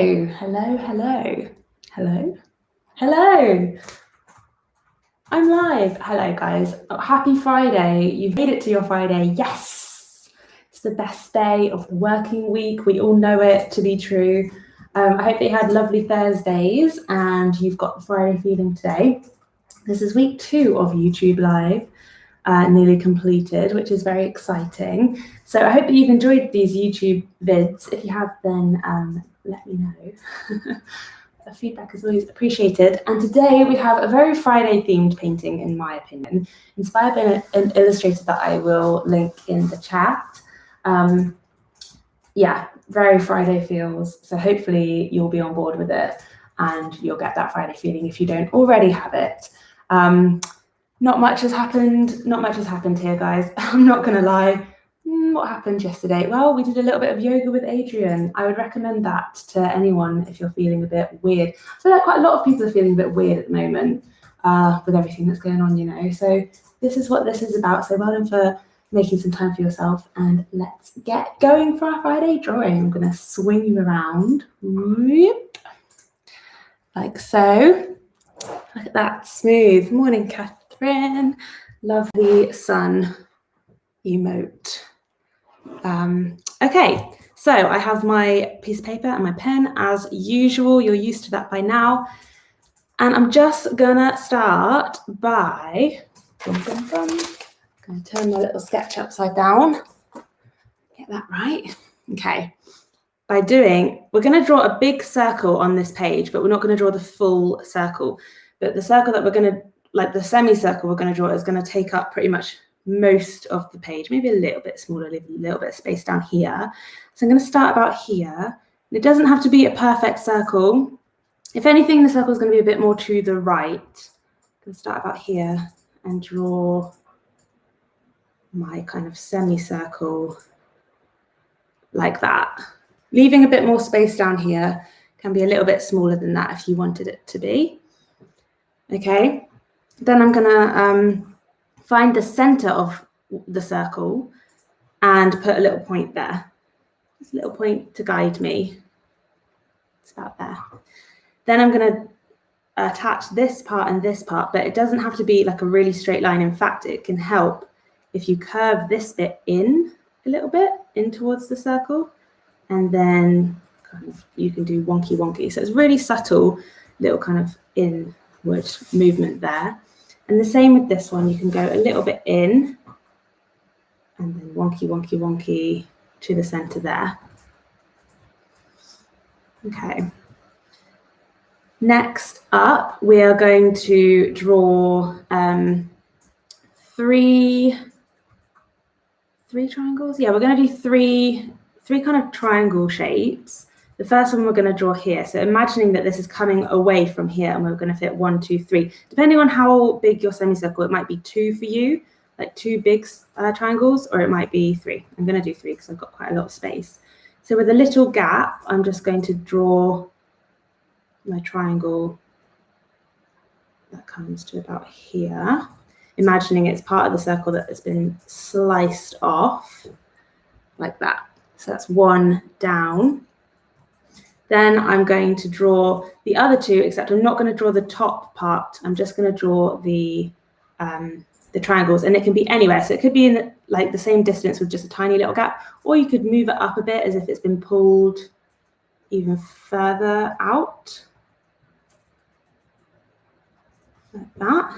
Oh, hello. I'm live. Hello, guys. Happy Friday. You've made it to your Friday. Yes. It's the best day of the working week. We all know it to be true. I hope that you had lovely Thursdays and you've got the Friday feeling today. This is week 2 of YouTube Live. Nearly completed, which is very exciting. So I hope that you've enjoyed these YouTube vids. If you have, then let me know. Feedback is always appreciated. And today we have a very Friday themed painting, in my opinion, inspired by an illustrator that I will link in the chat. Yeah, very Friday feels. So hopefully you'll be on board with it and you'll get that Friday feeling if you don't already have it. Not much has happened. Not much has happened here, guys. I'm not going to lie. What happened yesterday? Well, we did a little bit of yoga with Adrian. I would recommend that to anyone if you're feeling a bit weird. I feel like quite a lot of people are feeling a bit weird at the moment with everything that's going on, you know. So this is what this is about. So well done for making some time for yourself. And let's get going for our Friday drawing. I'm going to swing you around. Whoop. Like so. Look at that. Smooth. Morning, Catherine. Lovely sun emote. Okay, so I have my piece of paper and my pen as usual. You're used to that by now. And I'm just gonna start by gonna turn my little sketch upside down. Get that right. Okay. We're gonna draw a big circle on this page, but we're not gonna draw the full circle. But the circle that we're gonna, like the semicircle we're gonna draw is gonna take up pretty much most of the page, maybe a little bit smaller, leave a little bit of space down here. So I'm going to start about here. It doesn't have to be a perfect circle. If anything, the circle is going to be a bit more to the right. I'm going to start about here and draw my kind of semicircle like that. Leaving a bit more space down here, can be a little bit smaller than that if you wanted it to be. Okay, then I'm going to find the center of the circle and put a little point there. Just a little point to guide me. It's about there. Then I'm going to attach this part and this part, but it doesn't have to be like a really straight line. In fact, it can help if you curve this bit in a little bit, in towards the circle, and then kind of you can do wonky wonky. So it's really subtle little kind of inward movement there. And the same with this one, you can go a little bit in and then wonky, wonky, wonky to the center there. Okay. Next up, we are going to draw three triangles. Yeah, we're going to do three kind of triangle shapes. The first one we're going to draw here. So imagining that this is coming away from here and we're going to fit 1, 2, 3. Depending on how big your semicircle, it might be 2 for you, like 2 big triangles, or it might be 3. I'm going to do 3 because I've got quite a lot of space. So with a little gap, I'm just going to draw my triangle that comes to about here. Imagining it's part of the circle that has been sliced off like that. So that's 1 down. Then I'm going to draw the other 2, except I'm not going to draw the top part. I'm just going to draw the triangles, and it can be anywhere. So it could be in like the same distance with just a tiny little gap, or you could move it up a bit as if it's been pulled even further out, like that.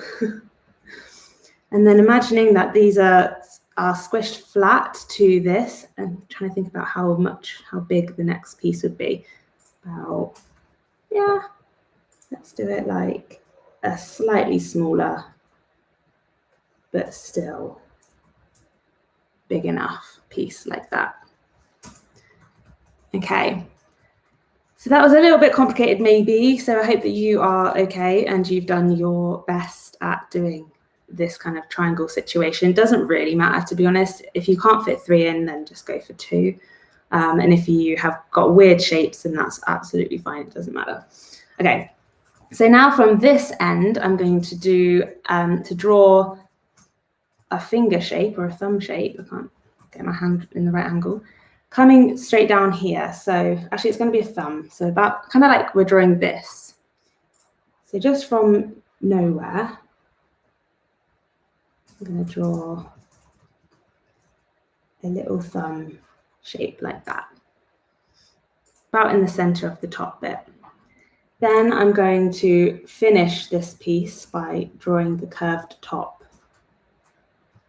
And then imagining that these are squished flat to this, and trying to think about how big the next piece would be. About, yeah, let's do it like a slightly smaller, but still big enough piece like that. Okay, so that was a little bit complicated maybe, so I hope that you are okay and you've done your best at doing this kind of triangle situation. Doesn't really matter, to be honest. If you can't fit 3 in, then just go for 2. And if you have got weird shapes, then that's absolutely fine. It doesn't matter. Okay, so now from this end, I'm going to do to draw a finger shape or a thumb shape. I can't get my hand in the right angle. coming straight down here. So actually it's going to be a thumb. So about kind of like we're drawing this. So just from nowhere, I'm going to draw a little thumb shape like that, about in the center of the top bit. Then I'm going to finish this piece by drawing the curved top.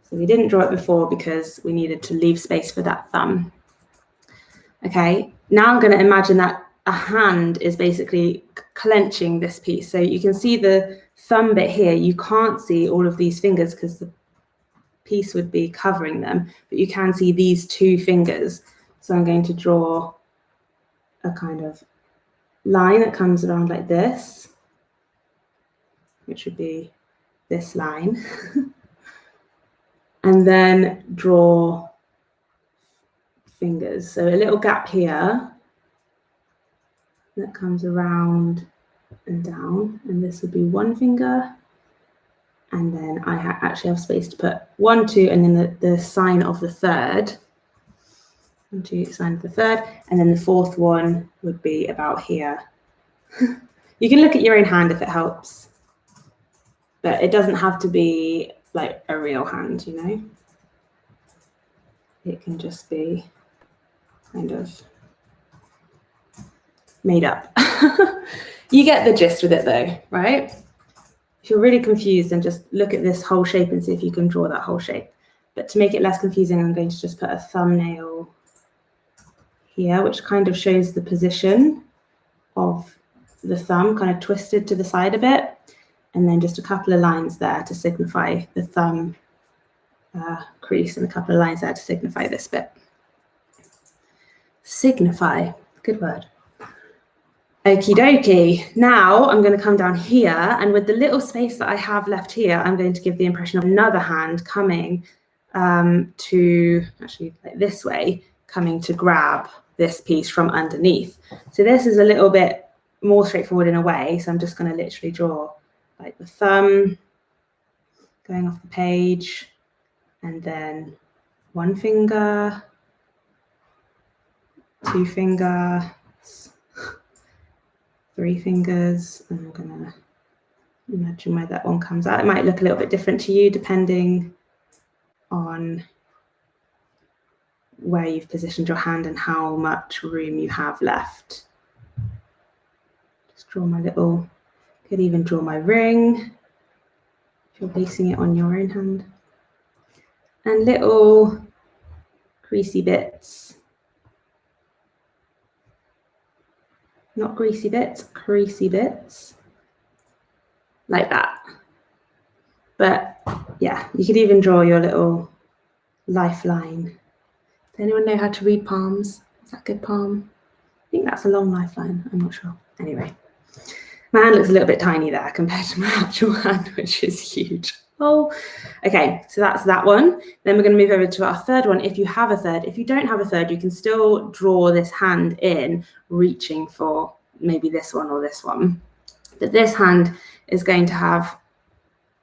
So we didn't draw it before because we needed to leave space for that thumb. Okay, now I'm going to imagine that a hand is basically clenching this piece. So you can see the thumb bit here. You can't see all of these fingers because the piece would be covering them, but you can see these two fingers. So I'm going to draw a kind of line that comes around like this, which would be this line, and then draw fingers. So a little gap here that comes around and down, and this would be one finger, and then I actually have space to put 1, 2, and then the sign of the third. 1, 2, sign of the third, and then the fourth one would be about here. You can look at your own hand if it helps, but it doesn't have to be like a real hand, you know. It can just be kind of made up. You get the gist with it though, right? If you're really confused, then just look at this whole shape and see if you can draw that whole shape. But to make it less confusing, I'm going to just put a thumbnail here, which kind of shows the position of the thumb, kind of twisted to the side a bit, and then just a couple of lines there to signify the thumb crease, and a couple of lines there to signify this bit. Signify, good word. Okie dokie. Now I'm going to come down here, and with the little space that I have left here, I'm going to give the impression of another hand coming to, actually like this way, coming to grab this piece from underneath. So this is a little bit more straightforward in a way. So I'm just going to literally draw like the thumb going off the page, and then one finger, two fingers, three fingers, and I'm going to imagine where that one comes out. It might look a little bit different to you depending on where you've positioned your hand and how much room you have left. Just draw my little, could even draw my ring if you're basing it on your own hand. And little creasy bits. Not greasy bits, creasy bits. Like that. But yeah, you could even draw your little lifeline. Does anyone know how to read palms? Is that good palm? I think that's a long lifeline. I'm not sure. Anyway, my hand looks a little bit tiny there compared to my actual hand, which is huge. Oh, okay. So that's that one. Then we're going to move over to our third one. If you have a third, if you don't have a third, you can still draw this hand in, reaching for maybe this one or this one. But this hand is going to have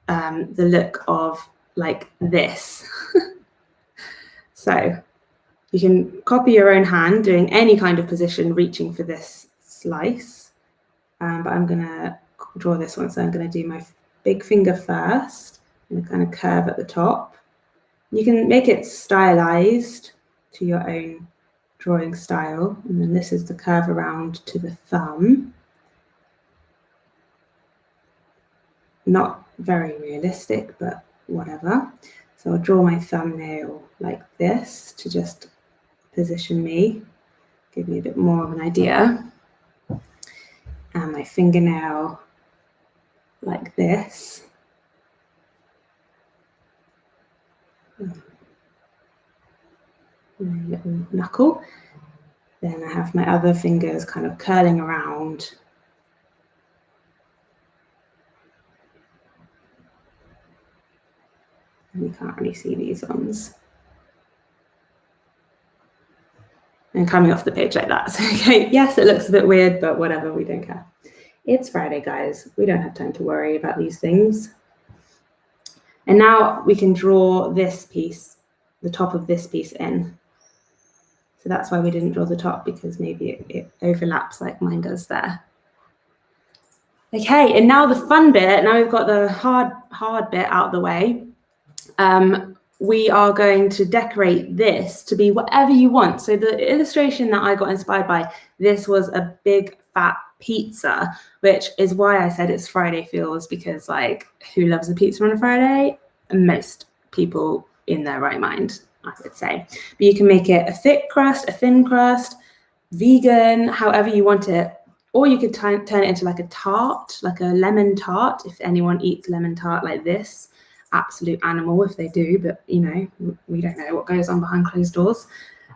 the look of like this. So you can copy your own hand doing any kind of position, reaching for this slice. But I'm going to draw this one. So I'm going to do my big finger first and kind of curve at the top. You can make it stylized to your own drawing style. And then this is the curve around to the thumb. Not very realistic, but whatever. So I'll draw my thumbnail like this to just position me, give me a bit more of an idea. And my fingernail like this. And a little knuckle. Then I have my other fingers kind of curling around. And you can't really see these ones. And coming off the page like that. So, okay, yes, it looks a bit weird, but whatever, we don't care. It's Friday, guys. We don't have time to worry about these things. And now we can draw this piece, the top of this piece in. So that's why we didn't draw the top, because maybe it overlaps like mine does there. Okay, and now the fun bit. Now we've got the hard bit out of the way. We are going to decorate this to be whatever you want. So the illustration that I got inspired by, this was a big fat pizza, which is why I said it's Friday feels, because like, who loves a pizza on a Friday? Most people in their right mind, I would say. But you can make it a thick crust, a thin crust, vegan, however you want it. Or you could turn it into like a tart, like a lemon tart, if anyone eats lemon tart like this. Absolute animal if they do, but you know, we don't know what goes on behind closed doors.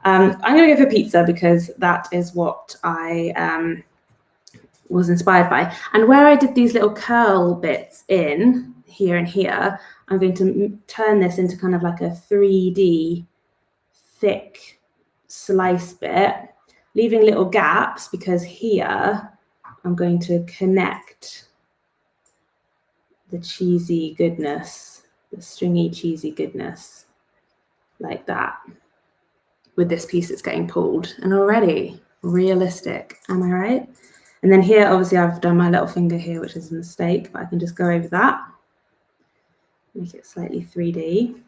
I'm going to go for pizza because that is what I was inspired by. And where I did these little curl bits in here and here, I'm going to turn this into kind of like a 3D thick slice bit, leaving little gaps, because here I'm going to connect the cheesy goodness, the stringy cheesy goodness, like that, with this piece that's getting pulled. And already realistic, am I right? And then here, obviously I've done my little finger here, which is a mistake, but I can just go over that, make it slightly 3D,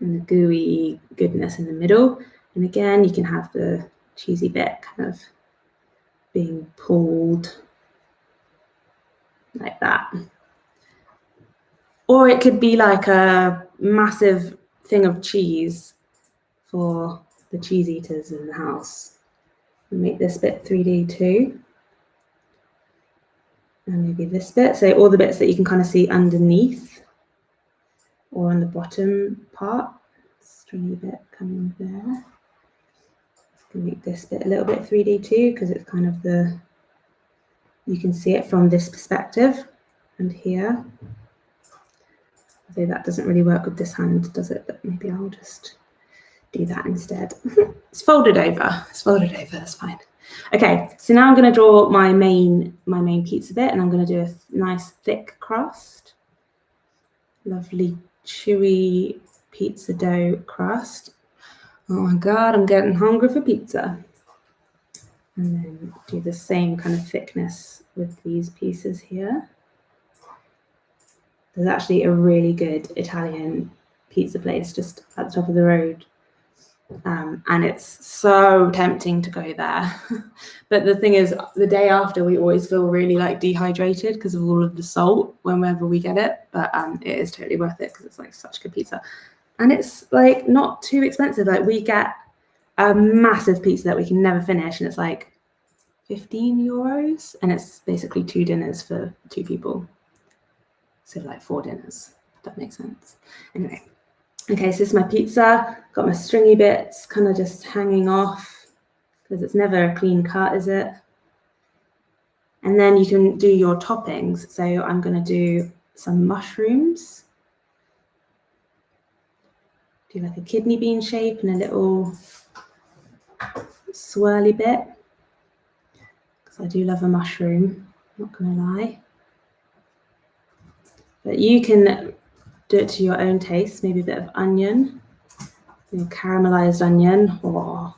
and the gooey goodness in the middle. And again, you can have the cheesy bit kind of being pulled like that. Or it could be like a massive thing of cheese for the cheese eaters in the house. And make this bit 3D too. And maybe this bit. So all the bits that you can kind of see underneath or on the bottom part. Stringy bit coming there. Can make this bit a little bit 3D too, because it's kind of the, you can see it from this perspective. And here. So that doesn't really work with this hand, does it? But maybe I'll just do that instead. It's folded over. It's folded over. That's fine. Okay, so now I'm going to draw my main pizza bit, and I'm going to do a nice thick crust. Lovely chewy pizza dough crust. Oh my God, I'm getting hungry for pizza. And then do the same kind of thickness with these pieces here. There's actually a really good Italian pizza place just at the top of the road. And it's so tempting to go there. But the thing is, the day after, we always feel really like dehydrated because of all of the salt whenever we get it. But it is totally worth it because it's like such good pizza. And it's like not too expensive. Like we get a massive pizza that we can never finish, and it's like 15 euros. And it's basically 2 dinners for 2 people. So like 4 dinners, if that makes sense. Anyway, okay, so this is my pizza. Got my stringy bits kind of just hanging off because it's never a clean cut, is it? And then you can do your toppings. So I'm going to do some mushrooms. Do like a kidney bean shape and a little swirly bit. Because I do love a mushroom, not going to lie. But you can do it to your own taste, maybe a bit of onion, caramelized onion, or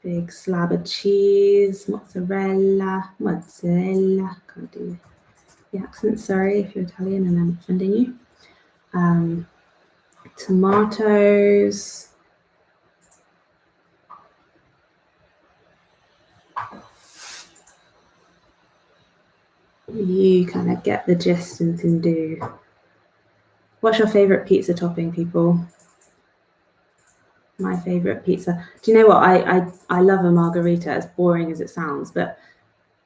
big slab of cheese, mozzarella, can't do the accent, sorry if you're Italian and I'm offending you. Tomatoes. You kind of get the gist and can do. What's your favorite pizza topping, people? My favorite pizza. Do you know what? I love a margarita, as boring as it sounds, but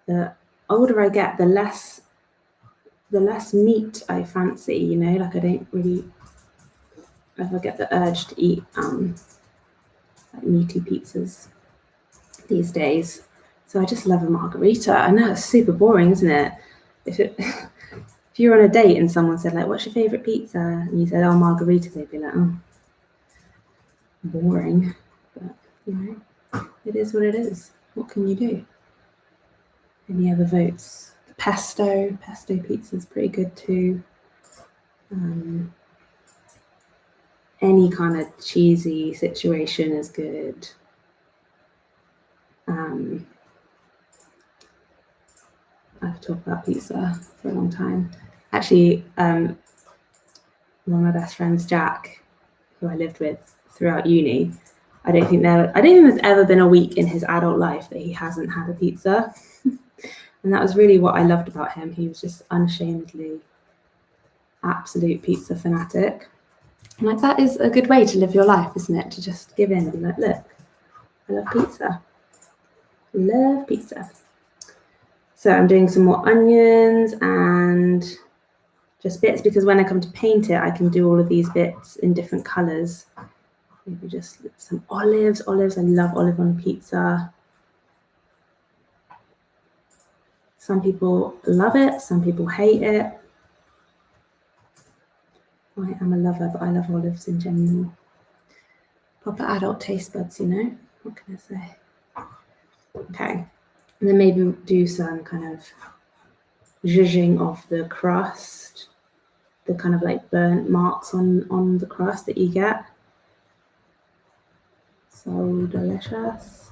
the older I get, the less meat I fancy, you know, like I don't really ever get the urge to eat like meaty pizzas these days. So I just love a margarita. I know it's super boring, isn't it? If you were on a date and someone said, like, what's your favorite pizza? And you said, oh, margarita, they'd be like, oh, boring. But, you know, it is what it is. What can you do? Any other votes? Pesto pizza is pretty good too. any kind of cheesy situation is good. I could talk about pizza for a long time. Actually, one of my best friends, Jack, who I lived with throughout uni, I don't think there's ever been a week in his adult life that he hasn't had a pizza. And that was really what I loved about him. He was just unashamedly absolute pizza fanatic. And like, that is a good way to live your life, isn't it? To just give in and be like, look, I love pizza. Love pizza. So I'm doing some more onions and just bits, because when I come to paint it, I can do all of these bits in different colours. Maybe just some olives. Olives, I love olive on pizza. Some people love it, some people hate it. I am a lover, but I love olives in general. Proper adult taste buds, you know? What can I say? Okay. And then maybe do some kind of zhuzhing of the crust, the kind of like burnt marks on the crust that you get. So delicious.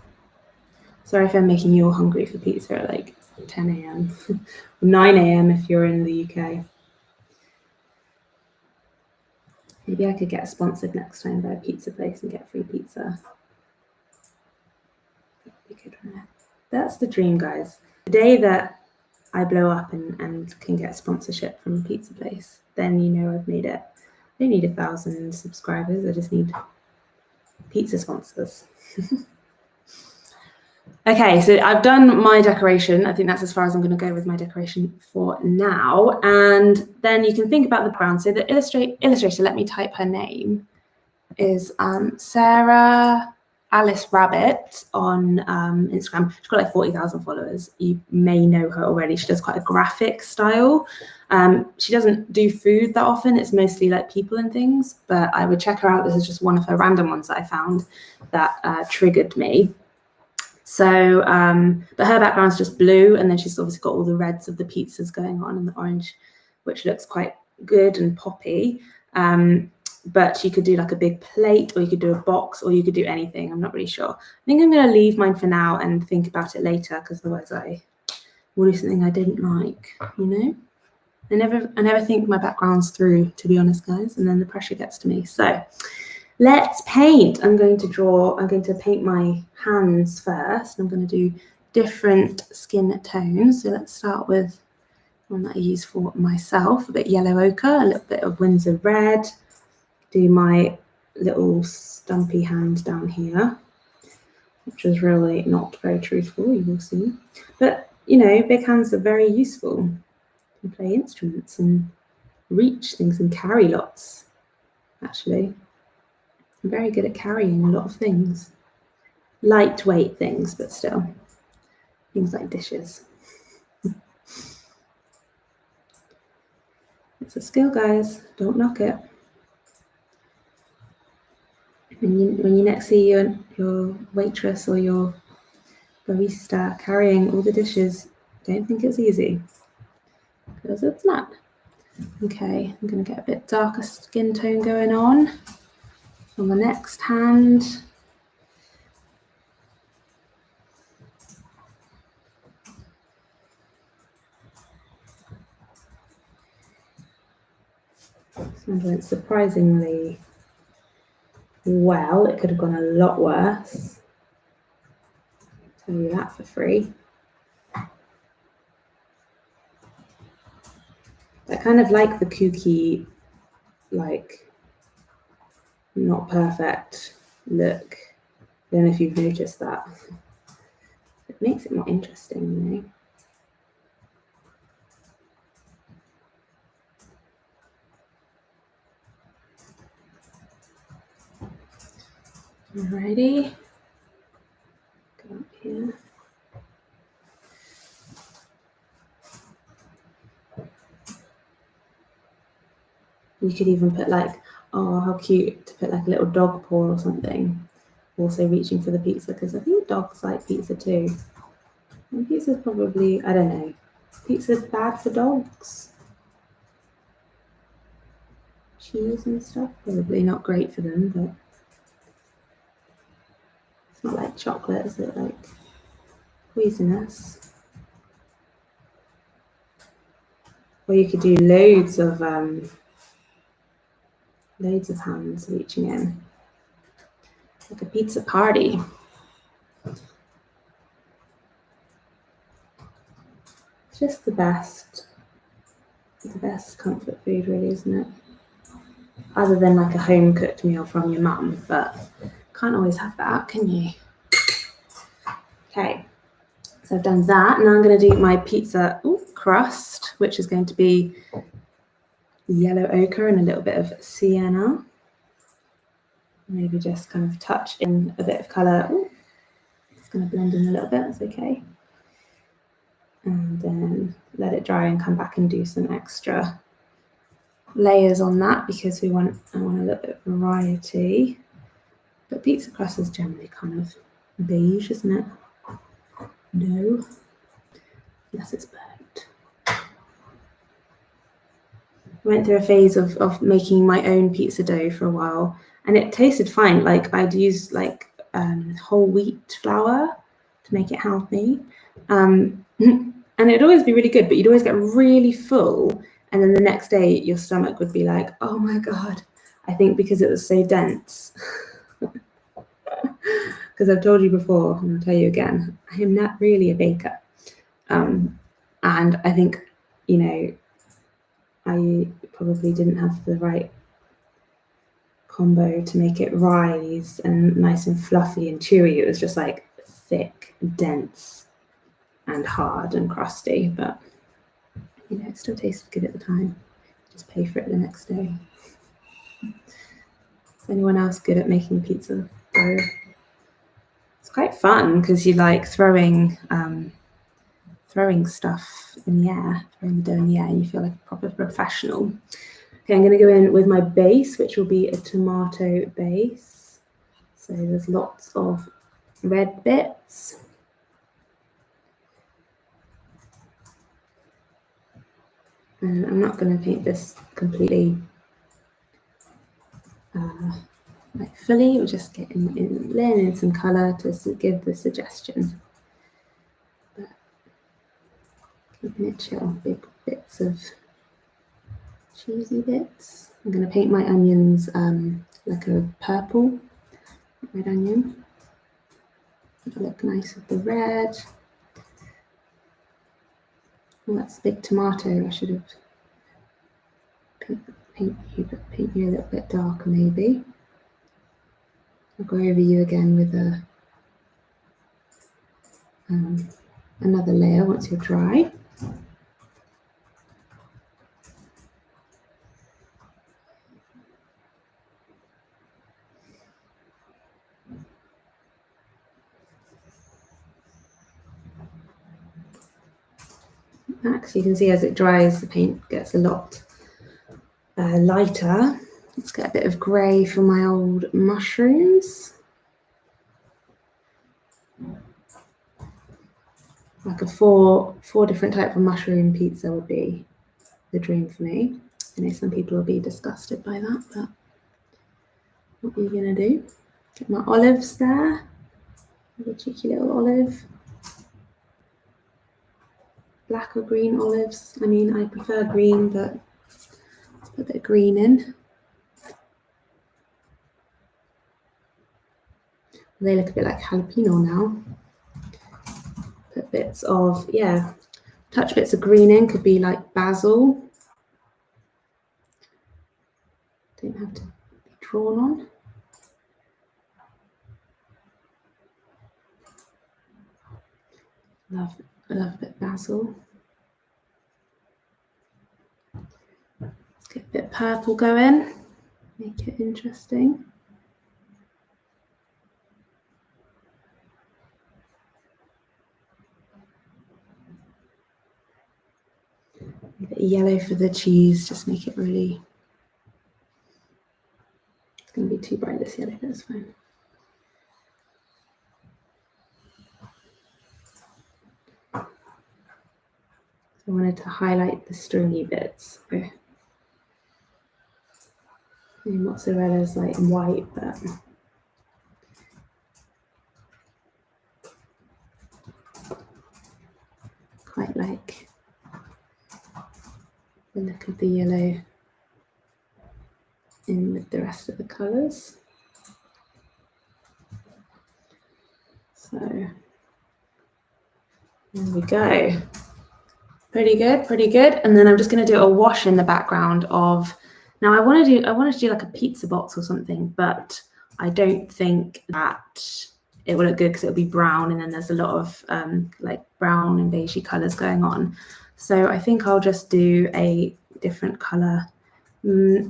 Sorry if I'm making you all hungry for pizza at like 10 a.m. 9 a.m. if you're in the UK. Maybe I could get sponsored next time by a pizza place and get free pizza. That'd be good, wouldn't it? That's the dream, guys. The day that I blow up and can get sponsorship from a pizza place, then you know I've made it. I don't need 1,000 subscribers, I just need pizza sponsors. Okay, so I've done my decoration. I think that's as far as I'm going to go with my decoration for now. And then you can think about the background. So the illustrator, let me type her name, is Sarah Alice Rabbit on Instagram. She's got like 40,000 followers. You may know her already. She does quite a graphic style. She doesn't do food that often. It's mostly like people and things, but I would check her out. This is just one of her random ones that I found that triggered me. So, but her background's just blue, and then she's obviously got all the reds of the pizzas going on and the orange, which looks quite good and poppy. But you could do like a big plate, or you could do a box, or you could do anything. I'm not really sure. I think I'm going to leave mine for now and think about it later, because otherwise I will do something I didn't like, you know? I never think my background's through, to be honest, guys, and then the pressure gets to me. So let's paint. I'm going to paint my hands first. I'm going to do different skin tones. So let's start with one that I use for myself, a bit yellow ochre, a little bit of Windsor red. Do my little stumpy hand down here, which is really not very truthful, you will see. But, you know, big hands are very useful. You can play instruments and reach things and carry lots, actually. I'm very good at carrying a lot of things. Lightweight things, but still. Things like dishes. It's a skill, guys. Don't knock it. When you next see your waitress or your barista carrying all the dishes, don't think it's easy, because it's not. Okay, I'm going to get a bit darker skin tone going on the next hand. This one went surprisingly well. It could have gone a lot worse. I'll tell you that for free. I kind of like the kooky, like, not perfect look. I don't know if you've noticed that. It makes it more interesting, you know. Alrighty. Go up here. You could even put like, oh, how cute to put like a little dog paw or something. Also reaching for the pizza, because I think dogs like pizza too. And pizza's probably, I don't know, pizza's bad for dogs. cheese and stuff. Probably not great for them, but it's not like chocolate, is it? Like poisonous. Or you could do loads of hands reaching in, like a pizza party. It's just the best comfort food, really, isn't it? Other than like a home cooked meal from your mum, but can't always have that, can you? Okay, so I've done that. Now I'm going to do my pizza crust, which is going to be yellow ochre and a little bit of sienna. Maybe just kind of touch in a bit of colour. It's going to blend in a little bit, that's okay. And then let it dry and come back and do some extra layers on that because I want a little bit of variety. But pizza crust is generally kind of beige, isn't it? No, unless it's burnt. I went through a phase of making my own pizza dough for a while, and it tasted fine. Like I'd use like whole wheat flour to make it healthy, and it'd always be really good. But you'd always get really full, and then the next day your stomach would be like, "Oh my god!" I think because it was so dense. Because I've told you before, and I'll tell you again, I am not really a baker. And I think, you know, I probably didn't have the right combo to make it rise and nice and fluffy and chewy. It was just like thick, dense, and hard and crusty. But, you know, it still tasted good at the time. Just pay for it the next day. Is anyone else good at making pizza dough? It's quite fun because you like throwing stuff in the air, throwing the dough in the air, and you feel like a proper professional. Okay, I'm going to go in with my base, which will be a tomato base. So there's lots of red bits. And I'm not going to paint this completely like fully. We're just getting laying in some colour to give the suggestion. But keeping it chill, big bits of cheesy bits. I'm going to paint my onions like a purple red onion. It'll look nice with the red. Oh, that's a big tomato. I should have paint you a little bit darker maybe. I'll go over you again with another layer once you're dry. Actually, you can see as it dries, the paint gets a lot lighter. Let's get a bit of grey for my old mushrooms. Like a four different type of mushroom pizza would be the dream for me. I know some people will be disgusted by that, but what are you gonna do? Get my olives there. A cheeky little olive. Black or green olives. I mean, I prefer green, but let's put a bit of green in. They look a bit like jalapeno now. Put bits of, touch bits of green in, could be like basil. Don't have to be drawn on. Love a bit of basil. Let's get a bit of purple going, make it interesting. A bit of yellow for the cheese, just make it really. It's going to be too bright this yellow, that's fine. I wanted to highlight the stringy bits. Okay. Mozzarella's like white, but quite like the look of the yellow in with the rest of the colours. So there we go. Pretty good, pretty good. And then I'm just going to do a wash in the background of. Now I want to do like a pizza box or something, but I don't think that it will look good because it'll be brown, and then there's a lot of like brown and beigey colours going on. So I think I'll just do a different colour.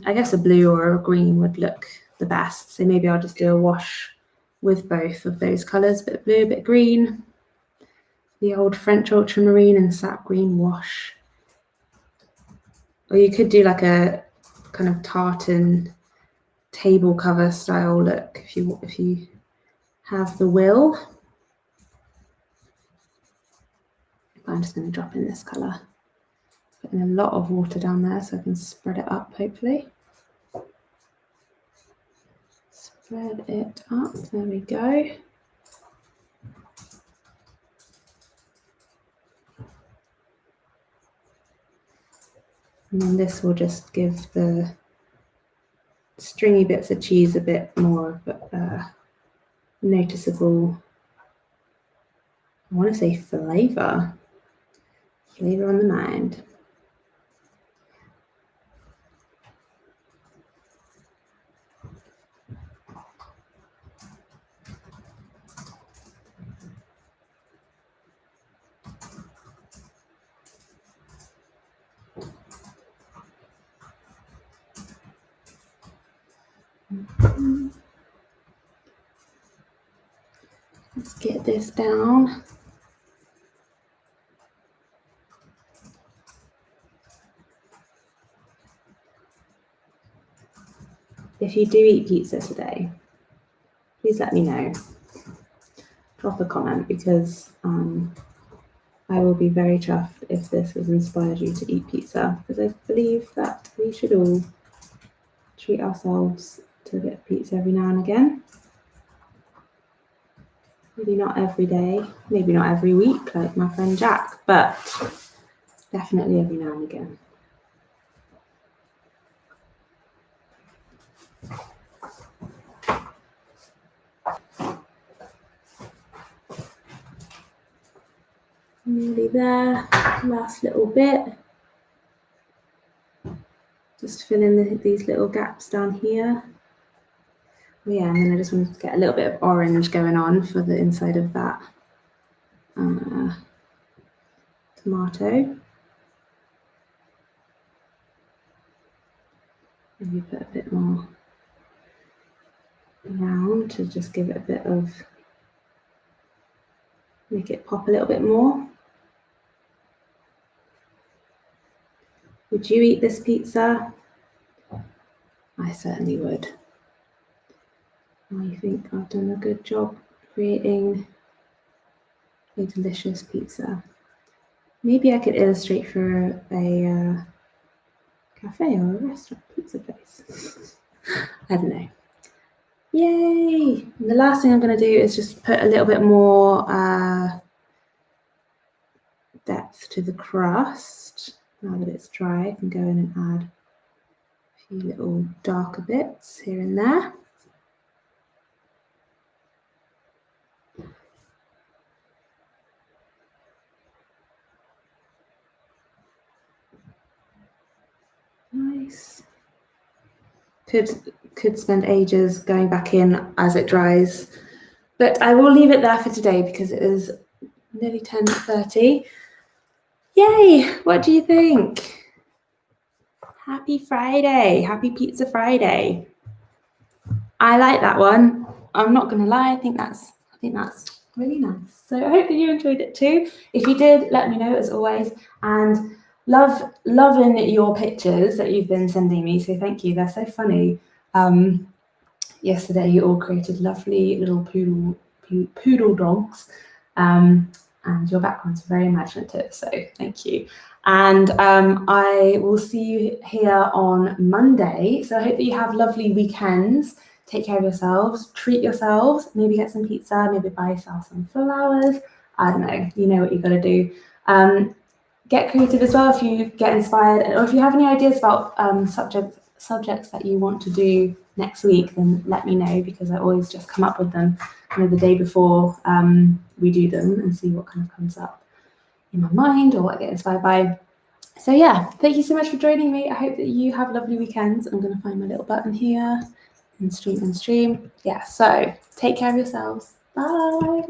I guess a blue or a green would look the best. So maybe I'll just do a wash with both of those colours, a bit of blue, a bit of green. The old French ultramarine and sap green wash. Or you could do like a kind of tartan table cover style look if you have the will. I'm just going to drop in this colour. Putting a lot of water down there so I can spread it up, hopefully. Spread it up, there we go. And then this will just give the stringy bits of cheese a bit more of noticeable, I want to say flavour on the mind. Let's get this down. If you do eat pizza today, please let me know. Drop a comment, because I will be very chuffed if this has inspired you to eat pizza, because I believe that we should all treat ourselves to a bit of pizza every now and again. Maybe not every day, maybe not every week like my friend Jack, but definitely every now and again. Nearly there, last little bit. Just fill in these little gaps down here. Oh yeah, and then I just want to get a little bit of orange going on for the inside of that tomato. Maybe put a bit more around to just give it a bit of, make it pop a little bit more. Would you eat this pizza? I certainly would. I think I've done a good job creating a delicious pizza. Maybe I could illustrate for a cafe or a restaurant, pizza place. I don't know. Yay! And the last thing I'm going to do is just put a little bit more depth to the crust. Now that it's dry, I can go in and add a few little darker bits here and there. Nice. Could spend ages going back in as it dries, but I will leave it there for today because it is nearly 10:30. Yay! What do you think? Happy Friday! Happy Pizza Friday! I like that one. I'm not going to lie. I think that's really nice. So I hope that you enjoyed it too. If you did, let me know as always. And loving your pictures that you've been sending me. So thank you. They're so funny. Yesterday you all created lovely little poodle dogs. And and your background's very imaginative, so thank you. And I will see you here on Monday. So I hope that you have lovely weekends. Take care of yourselves, treat yourselves, maybe get some pizza, maybe buy yourself some flowers. I don't know, you know what you got to do. Get creative as well if you get inspired, or if you have any ideas about subjects that you want to do next week, then let me know, because I always just come up with them kind of the day before we do them and see what kind of comes up in my mind or what I get inspired by. So yeah, thank you so much for joining me. I hope that you have lovely weekends. I'm going to find my little button here and stream. Yeah, so take care of yourselves. Bye.